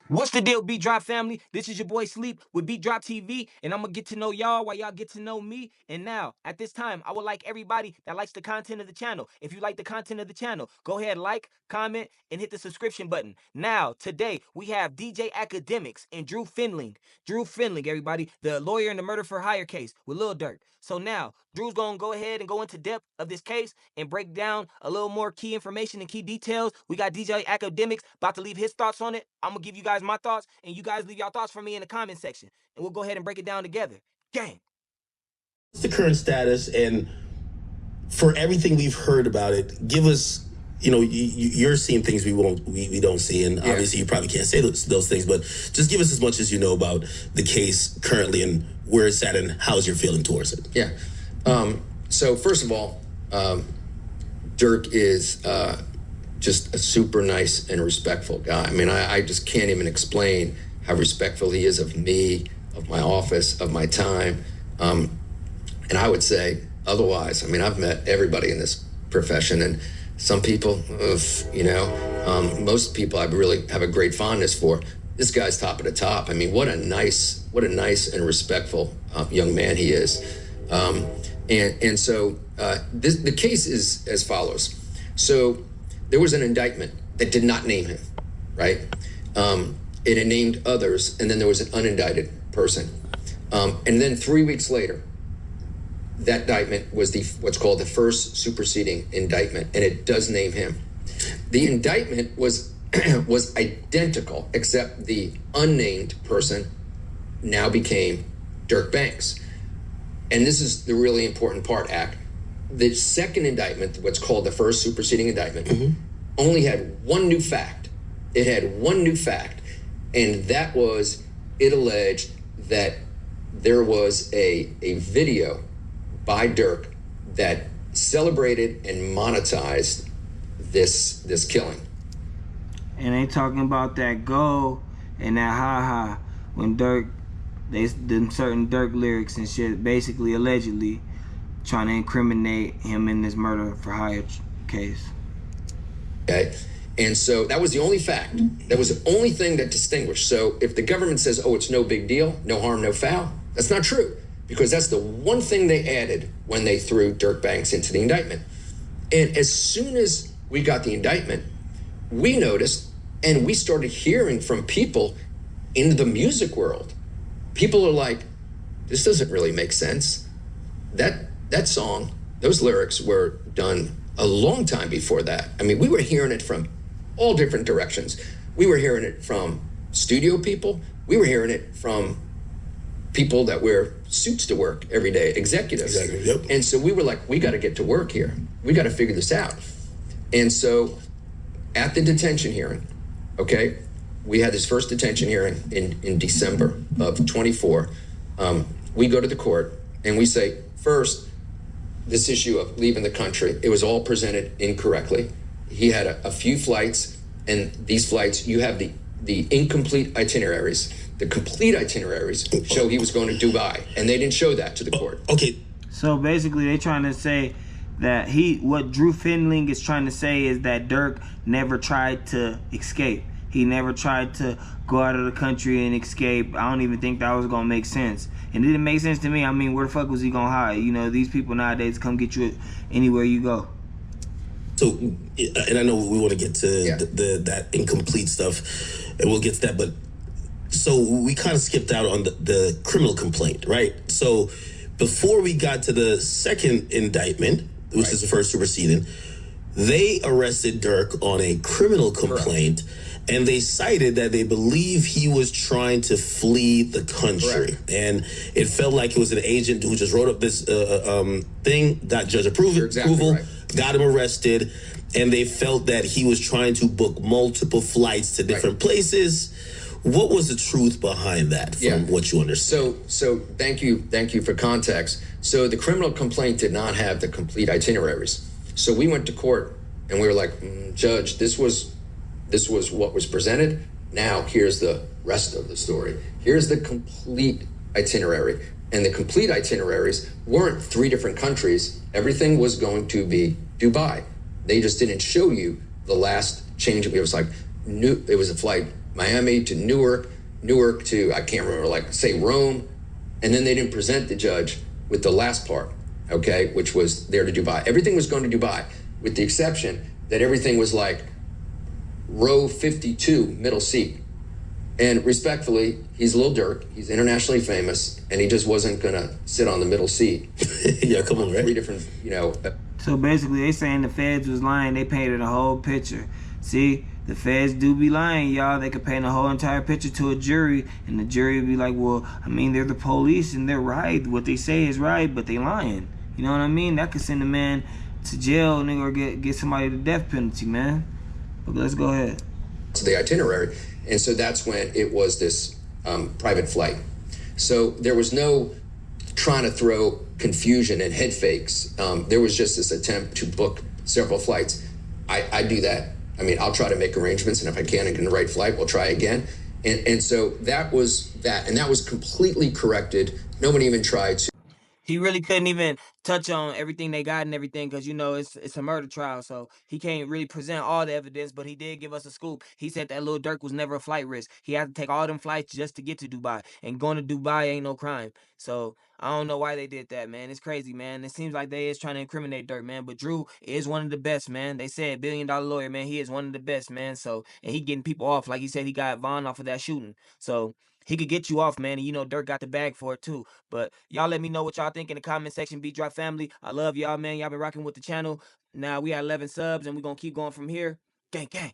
What's the deal, Beat Drop family? This is your boy Sleep with Beat Drop TV, and I'm gonna get to know y'all while y'all get to know me. And now, at this time, I would like everybody that likes the content of the channel. If you like the content of the channel, go ahead, like, comment, and hit the subscription button. Now, today, we have DJ Akademiks and Drew Findling. Drew Findling, everybody, the lawyer in the murder for hire case with Lil Durk. So now, Drew's gonna go ahead and go into depth of this case and break down a little more key information and key details. We got DJ Akademiks about to leave his thoughts on it. I'm gonna give you guys my thoughts, and you guys leave your thoughts for me in the comment section, and we'll go ahead and break it down together. Gang. What's the current status? And for everything we've heard about it, give us, you're seeing things we don't see, and obviously you probably can't say those things, but just give us as much as you know about the case currently and where it's at and how's your feeling towards it. Yeah. So first of all, Durk is just a super nice and respectful guy. I mean, I just can't even explain how respectful he is of me, of my office, of my time. And I would say otherwise. I mean, I've met everybody in this profession, and some people, most people I really have a great fondness for. This guy's top of the top. I mean, what a nice and respectful young man he is. And so the case is as follows. So there was an indictment that did not name him, right? It had named others, and then there was an unindicted person. And then 3 weeks later, that indictment was what's called the first superseding indictment, and it does name him. The indictment was was identical, except the unnamed person now became Durk Banks. And this is the really important part, Ak. The second indictment, what's called the first superseding indictment, only had one new fact. It had one new fact, and that was it alleged that there was a video by Durk that celebrated and monetized this killing. And they talking about that go and that ha-ha when Durk, them certain Durk lyrics and shit, basically allegedly trying to incriminate him in this murder for hire case. Okay, and so that was the only fact. That was the only thing that distinguished. So if the government says, oh, it's no big deal, no harm, no foul, that's not true, because that's the one thing they added when they threw Durk Banks into the indictment. And as soon as we got the indictment, we noticed, and we started hearing from people in the music world. People are like, this doesn't really make sense. That song, those lyrics were done a long time before that. I mean, we were hearing it from all different directions. We were hearing it from studio people. We were hearing it from people that wear suits to work every day, executives. Exactly, yep. And so we were like, we got to get to work here. We got to figure this out. And so at the detention hearing, okay, we had this first detention hearing in December of 24. We go to the court and we say, first, this issue of leaving the country, it was all presented incorrectly. He had a few flights, and these flights, you have the incomplete itineraries. The complete itineraries show he was going to Dubai, and they didn't show that to the court. Okay. So basically they trying to say that what Drew Findling is trying to say is that Durk never tried to escape. He never tried to go out of the country and escape. I don't even think that was gonna make sense. And it didn't make sense to me. I mean, where the fuck was he gonna hide? You know, these people nowadays come get you anywhere you go. So, and I know we want to get to that incomplete stuff, and we'll get to that, but so we kind of skipped out on the criminal complaint, right? So before we got to the second indictment, which is the first superseding, they arrested Durk on a criminal complaint. Correct. And they cited that they believe he was trying to flee the country. Correct. And it felt like it was an agent who just wrote up this thing, got judge approval, got him arrested, and they felt that he was trying to book multiple flights to different places. What was the truth behind that from what you understand? So thank you for context. So the criminal complaint did not have the complete itineraries. So we went to court and we were like, Judge, this was what was presented. Now here's the rest of the story. Here's the complete itinerary. And the complete itineraries weren't 3 different countries. Everything was going to be Dubai. They just didn't show you the last change. It was like it was a flight Miami to Newark to, I can't remember, like say Rome. And then they didn't present the judge with the last part, okay, which was there to Dubai. Everything was going to Dubai, with the exception that everything was like row 52, middle seat. And respectfully, he's Lil Durk, he's internationally famous, and he just wasn't gonna sit on the middle seat. Yeah, come on, right? 3 different, So basically, they saying the feds was lying. They painted a whole picture. See, the feds do be lying, y'all. They could paint a whole entire picture to a jury, and the jury would be like, well, I mean, they're the police, and they're right. What they say is right, but they lying. You know what I mean? That could send a man to jail, nigga, or get somebody the death penalty, man. But let's go ahead. to the itinerary. And so that's when it was this private flight. So there was no trying to throw confusion and head fakes. There was just this attempt to book several flights. I do that. I mean, I'll try to make arrangements, and if I can't get the right flight, we'll try again. And so that was that. And that was completely corrected. Nobody even tried to. He really couldn't even touch on everything they got and everything because, you know, it's a murder trial. So he can't really present all the evidence, but he did give us a scoop. He said that Lil Durk was never a flight risk. He had to take all them flights just to get to Dubai. And going to Dubai ain't no crime. So I don't know why they did that, man. It's crazy, man. It seems like they is trying to incriminate Durk, man. But Drew is one of the best, man. They said $1 billion lawyer, man. He is one of the best, man. So, and he getting people off. Like he said, he got Vaughn off of that shooting. So he could get you off, man. And you know, Durk got the bag for it too. But y'all let me know what y'all think in the comment section. Beat Drop family, I love y'all, man. Y'all been rocking with the channel. Now we at 11 subs, and we're gonna keep going from here. Gang, gang.